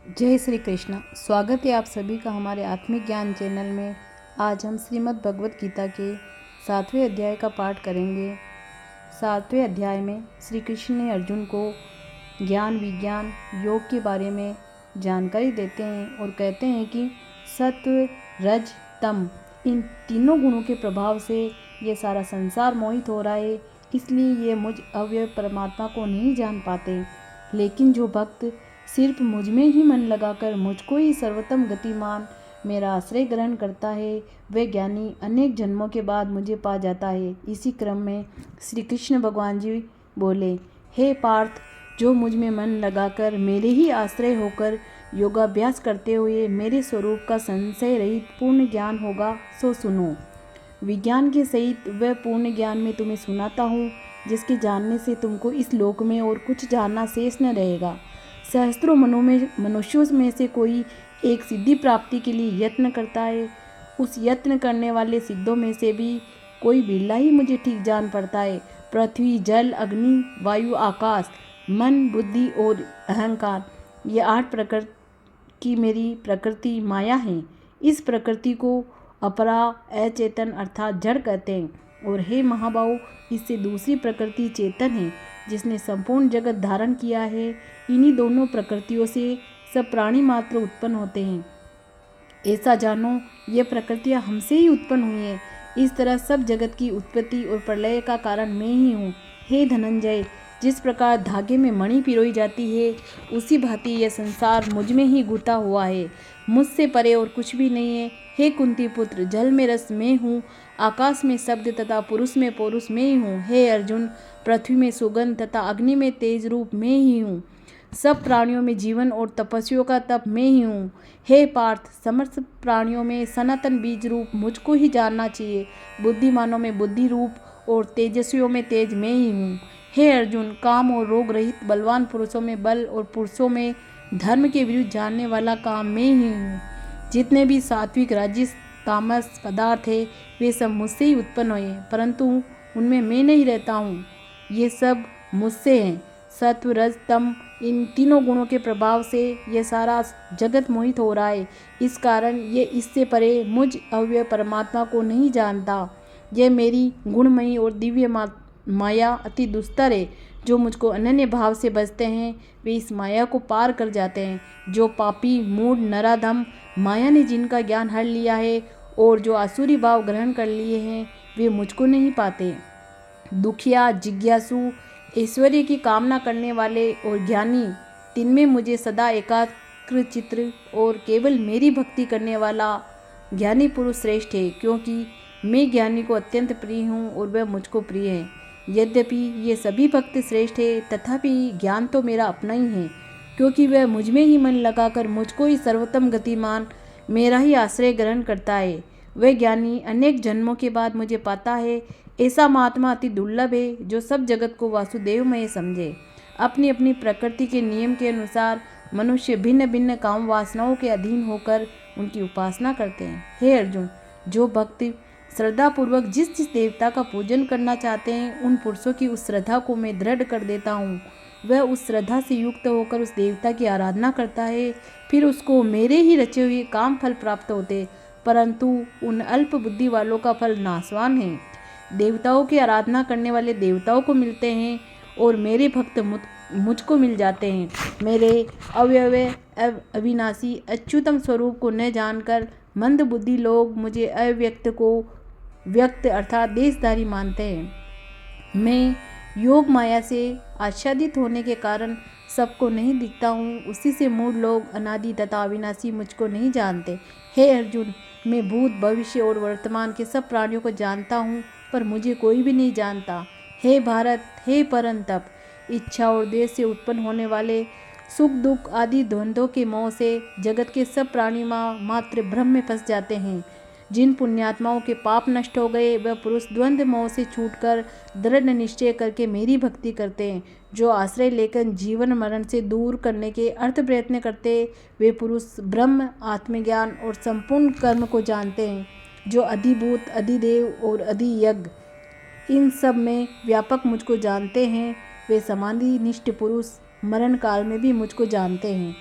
जय श्री कृष्ण। स्वागत है आप सभी का हमारे आत्मिक ज्ञान चैनल में। आज हम श्रीमद् भगवत गीता के 7वें अध्याय का पाठ करेंगे। 7वें अध्याय में श्री कृष्ण ने अर्जुन को ज्ञान विज्ञान योग के बारे में जानकारी देते हैं और कहते हैं कि सत्व रज तम इन तीनों गुणों के प्रभाव से ये सारा संसार मोहित हो रहा है, इसलिए ये मुझ अव्यय परमात्मा को नहीं जान पाते। लेकिन जो भक्त सिर्फ मुझ में ही मन लगाकर मुझको ही सर्वोत्तम गतिमान मेरा आश्रय ग्रहण करता है, वह ज्ञानी अनेक जन्मों के बाद मुझे पा जाता है। इसी क्रम में श्री कृष्ण भगवान जी बोले, हे पार्थ, जो मुझ में मन लगाकर मेरे ही आश्रय होकर योगाभ्यास करते हुए मेरे स्वरूप का संशय रहित पूर्ण ज्ञान होगा, सो सुनो। विज्ञान के सहित वह पूर्ण ज्ञान मैं तुम्हें सुनाता हूँ, जिसके जानने से तुमको इस लोक में और कुछ जानना शेष न रहेगा। सहस्त्रों मनुष्यों में से कोई एक सिद्धि प्राप्ति के लिए यत्न करता है। उस यत्न करने वाले सिद्धों में से भी कोई बिरला ही मुझे ठीक जान पड़ता है। पृथ्वी, जल, अग्नि, वायु, आकाश, मन, बुद्धि और अहंकार, ये 8 प्रकृति की मेरी प्रकृति माया है। इस प्रकृति को अपरा अचेतन अर्थात जड़ कहते हैं। और हे महाबाहु, इससे दूसरी प्रकृति चेतन है, जिसने संपूर्ण जगत धारण किया है। इन्हीं दोनों प्रकृतियों से सब प्राणी मात्र उत्पन्न होते हैं। ऐसा जानो, ये प्रकृतियाँ हमसे ही उत्पन्न हुई हैं। इस तरह सब जगत की उत्पत्ति और प्रलय का कारण मैं ही हूँ। हे धनंजय, जिस प्रकार धागे में मणि पिरोई जाती है, उसी भांति यह संसार मुझ में ही गुथा हुआ है। मुझसे परे और कुछ भी नहीं है। हे कुंती पुत्र, जल में रस मैं हूँ, आकाश में शब्द तथा पुरुष में पौरुष मैं ही हूँ। हे अर्जुन, पृथ्वी में सुगंध तथा अग्नि में तेज रूप मैं ही हूँ। सब प्राणियों में जीवन और तपस्वियों का तप मैं ही हूँ। हे पार्थ, समस्त प्राणियों में सनातन बीज रूप मुझको ही जानना चाहिए। बुद्धिमानों में बुद्धि रूप और तेजस्वियों में तेज मैं ही हूँ। हे अर्जुन, काम और रोग रहित बलवान पुरुषों में बल और पुरुषों में धर्म के विरुद्ध जानने वाला काम मैं ही हूँ। जितने भी सात्विक राजस तामस पदार्थ है, वे सब मुझसे ही उत्पन्न हुए, परंतु उनमें मैं नहीं रहता हूँ। ये सब मुझसे हैं। सत्व रज तम इन तीनों गुणों के प्रभाव से यह सारा जगत मोहित हो रहा है। इस कारण ये इससे परे मुझ अव्यय परमात्मा को नहीं जानता। यह मेरी गुणमयी और दिव्य माया अति दुस्तर है। जो मुझको अनन्य भाव से बचते हैं, वे इस माया को पार कर जाते हैं। जो पापी मूढ़ नराधम माया ने जिनका ज्ञान हर लिया है और जो आसुरी भाव ग्रहण कर लिए हैं, वे मुझको नहीं पाते। दुखिया, जिज्ञासु, ऐश्वर्य की कामना करने वाले और ज्ञानी, तिनमें मुझे सदा एकाग्र चित्र और केवल मेरी भक्ति करने वाला ज्ञानी पुरुष श्रेष्ठ है, क्योंकि मैं ज्ञानी को अत्यंत प्रिय हूँ और वह मुझको प्रिय है। यद्यपि ये सभी भक्त श्रेष्ठ है, तथापि ज्ञान तो मेरा अपना ही है, क्योंकि वह मुझ में ही मन लगाकर मुझको ही सर्वोत्तम गतिमान मेरा ही आश्रय ग्रहण करता है। वह ज्ञानी अनेक जन्मों के बाद मुझे पाता है। ऐसा महात्मा अति दुर्लभ है, जो सब जगत को वासुदेवमय समझे। अपनी अपनी प्रकृति के नियम के अनुसार मनुष्य भिन्न भिन्न काम वासनाओं के अधीन होकर उनकी उपासना करते हैं। हे अर्जुन, जो भक्त श्रद्धापूर्वक जिस जिस देवता का पूजन करना चाहते हैं, उन पुरुषों की उस श्रद्धा को मैं दृढ़ कर देता हूँ। वह उस श्रद्धा से युक्त होकर उस देवता की आराधना करता है, फिर उसको मेरे ही रचे हुए काम फल प्राप्त होते, परंतु उन अल्प बुद्धि वालों का फल नाशवान है। देवताओं की आराधना करने वाले देवताओं को मिलते हैं और मेरे भक्त मुझको मिल जाते हैं। मेरे अव्यय अविनाशी अच्युतम स्वरूप को न जानकर मंद बुद्धि लोग मुझे अव्यक्त को व्यक्त अर्थात देशधारी मानते हैं। मैं योग माया से आच्छादित होने के कारण सबको नहीं दिखता हूँ। उसी से मूढ़ लोग अनादि तथा अविनाशी मुझको नहीं जानते। हे अर्जुन, मैं भूत भविष्य और वर्तमान के सब प्राणियों को जानता हूँ, पर मुझे कोई भी नहीं जानता। हे भारत, हे परंतप, इच्छा और द्वेष से उत्पन्न होने वाले सुख दुख आदि द्वंद्वों के मोह से जगत के सब प्राणी मात्र भ्रम में फंस जाते हैं। जिन पुण्यात्माओं के पाप नष्ट हो गए, वह पुरुष द्वंद्व मोह से छूटकर दृढ़ निश्चय करके मेरी भक्ति करते हैं। जो आश्रय लेकर जीवन मरण से दूर करने के अर्थ प्रयत्न करते, वे पुरुष ब्रह्म, आत्मज्ञान और संपूर्ण कर्म को जानते हैं। जो अधिभूत, अधिदेव और अधियज्ञ इन सब में व्यापक मुझको जानते हैं, वे समाधि निष्ठ पुरुष मरण काल में भी मुझको जानते हैं।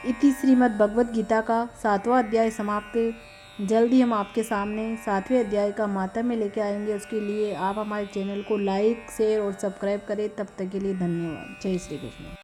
इति श्रीमद् भगवद गीता का 7वां अध्याय समाप्त। जल्दी हम आपके सामने 7वें अध्याय का मातम्य लेके आएंगे। उसके लिए आप हमारे चैनल को लाइक, शेयर और सब्सक्राइब करें। तब तक के लिए धन्यवाद। जय श्री कृष्ण।